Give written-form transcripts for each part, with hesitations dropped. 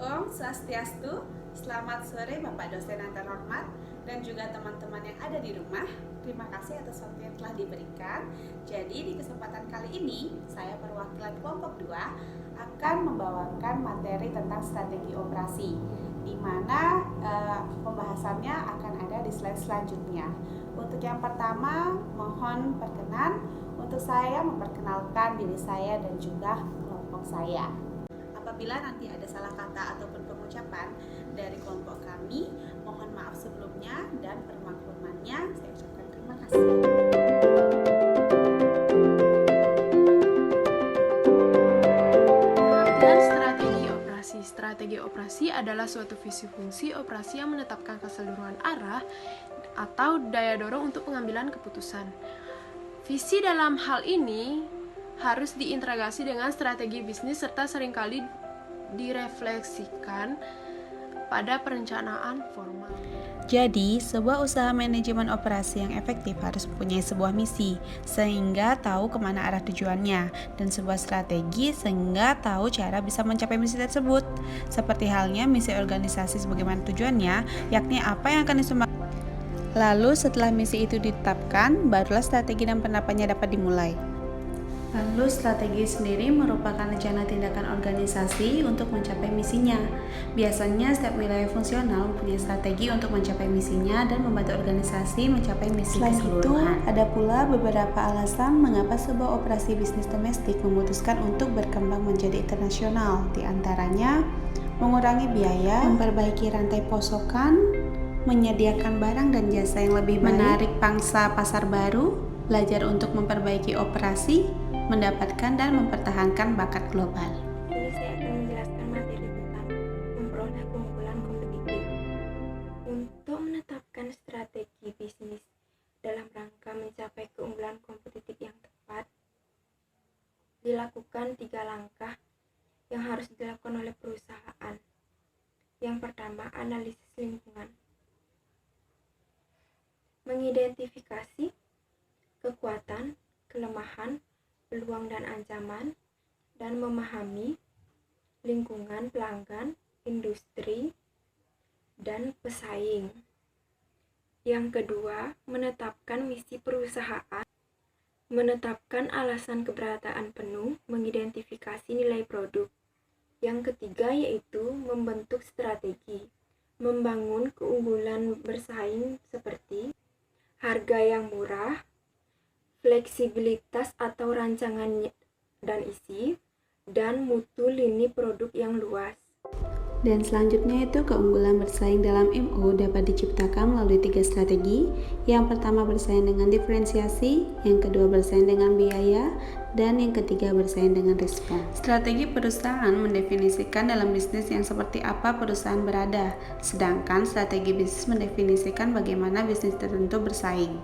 Om Swastiastu. Selamat sore Bapak dosen yang terhormat dan juga teman-teman yang ada di rumah. Terima kasih atas waktu yang telah diberikan. Jadi di kesempatan kali ini saya perwakilan kelompok 2 akan membawakan materi tentang strategi operasi, di mana pembahasannya akan ada di slide selanjutnya. Untuk yang pertama, mohon perkenan untuk saya memperkenalkan diri saya dan juga kelompok saya. Apabila nanti ada salah kata ataupun pengucapan dari kelompok kami, mohon maaf sebelumnya dan permaklumannya. Saya ucapkan terima kasih. Strategi operasi adalah suatu visi fungsi operasi yang menetapkan keseluruhan arah atau daya dorong untuk pengambilan keputusan. Visi dalam hal ini harus diintegrasi dengan strategi bisnis serta seringkali direfleksikan pada perencanaan formal. Jadi, sebuah usaha manajemen operasi yang efektif harus mempunyai sebuah misi, sehingga tahu kemana arah tujuannya, dan sebuah strategi sehingga tahu cara bisa mencapai misi tersebut. Seperti halnya misi organisasi sebagaimana tujuannya, yakni apa yang akan disumbangkan. Lalu setelah misi itu ditetapkan, barulah strategi dan penerapannya dapat dimulai. Lalu strategi sendiri merupakan rencana tindakan organisasi untuk mencapai misinya. Biasanya setiap wilayah fungsional mempunyai strategi untuk mencapai misinya dan membantu organisasi mencapai misi keseluruhan. Selain itu, ada pula beberapa alasan mengapa sebuah operasi bisnis domestik memutuskan untuk berkembang menjadi internasional. Di antaranya, mengurangi biaya, memperbaiki rantai pasokan, menyediakan barang dan jasa yang lebih baik, menarik pangsa pasar baru, belajar untuk memperbaiki operasi, mendapatkan dan mempertahankan bakat global. Ini saya akan menjelaskan materi tentang memperoleh keunggulan kompetitif. Untuk menetapkan strategi bisnis dalam rangka mencapai keunggulan kompetitif yang tepat, dilakukan 3 langkah yang harus dilakukan oleh perusahaan. Yang pertama, analisis lingkungan. Mengidentifikasi kekuatan, kelemahan, peluang dan ancaman, dan memahami lingkungan pelanggan, industri, dan pesaing. Yang kedua, menetapkan misi perusahaan, menetapkan alasan keberadaan penuh, mengidentifikasi nilai produk. Yang ketiga yaitu membentuk strategi, membangun keunggulan bersaing seperti harga yang murah, fleksibilitas atau rancangan dan isi, dan mutu lini produk yang luas. Dan selanjutnya itu keunggulan bersaing dalam MO dapat diciptakan melalui 3 strategi. Yang pertama bersaing dengan diferensiasi, yang kedua bersaing dengan biaya, dan yang ketiga bersaing dengan risiko. Strategi perusahaan mendefinisikan dalam bisnis yang seperti apa perusahaan berada, sedangkan strategi bisnis mendefinisikan bagaimana bisnis tertentu bersaing.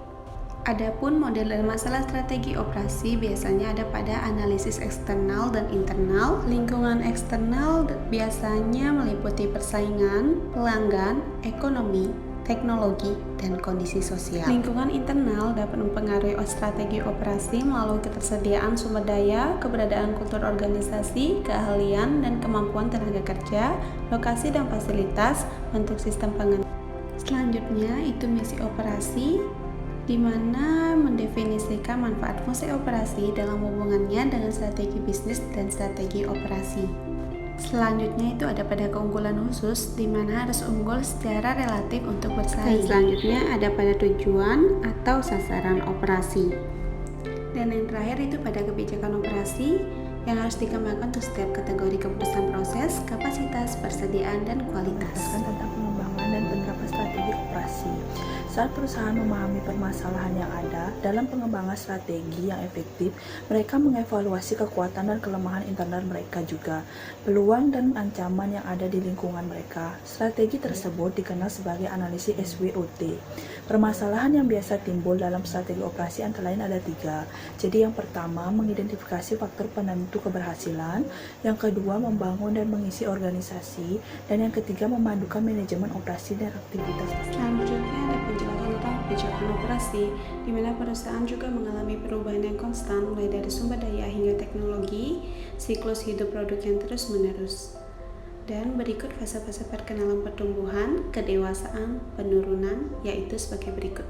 Adapun model dan masalah strategi operasi biasanya ada pada analisis eksternal dan internal. Lingkungan eksternal biasanya meliputi persaingan, pelanggan, ekonomi, teknologi, dan kondisi sosial. Lingkungan internal dapat mempengaruhi strategi operasi melalui ketersediaan sumber daya, keberadaan kultur organisasi, keahlian dan kemampuan tenaga kerja, lokasi dan fasilitas, bentuk sistem pengendalian. Selanjutnya itu misi operasi, di mana mendefinisikan manfaat fungsi operasi dalam hubungannya dengan strategi bisnis dan strategi operasi. Selanjutnya itu ada pada keunggulan khusus, di mana harus unggul secara relatif untuk bersaing. Dan selanjutnya ada pada tujuan atau sasaran operasi. Dan yang terakhir itu pada kebijakan operasi yang harus dikembangkan untuk setiap kategori keputusan proses, kapasitas, persediaan, dan kualitas. Tentang pengembangan dan penerapan strategi operasi. Saat perusahaan memahami permasalahan yang ada dalam pengembangan strategi yang efektif, mereka mengevaluasi kekuatan dan kelemahan internal mereka juga, peluang dan ancaman yang ada di lingkungan mereka. Strategi tersebut dikenal sebagai analisis SWOT. Permasalahan yang biasa timbul dalam strategi operasi antara lain ada 3. Jadi yang pertama, mengidentifikasi faktor penentu keberhasilan, yang kedua, membangun dan mengisi organisasi, dan yang ketiga, memandukan manajemen operasi dan aktivitas. Selanjutnya ada penjelasan tentang kebijakan operasi, di mana perusahaan juga mengalami perubahan yang konstan mulai dari sumber daya hingga teknologi, siklus hidup produk yang terus-menerus. Dan berikut fase-fase perkenalan pertumbuhan, kedewasaan, penurunan, yaitu sebagai berikut.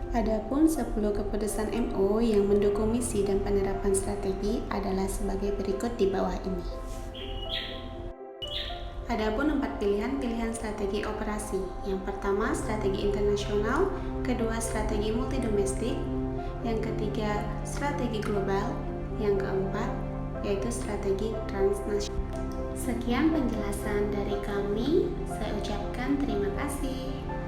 Adapun 10 keputusan MO yang mendukung misi dan penerapan strategi adalah sebagai berikut di bawah ini. Adapun 4 pilihan strategi operasi. Yang pertama, strategi internasional, kedua, strategi multidomestik, yang ketiga, strategi global, yang keempat, yaitu strategi transnasional. Sekian penjelasan dari kami, saya ucapkan terima kasih.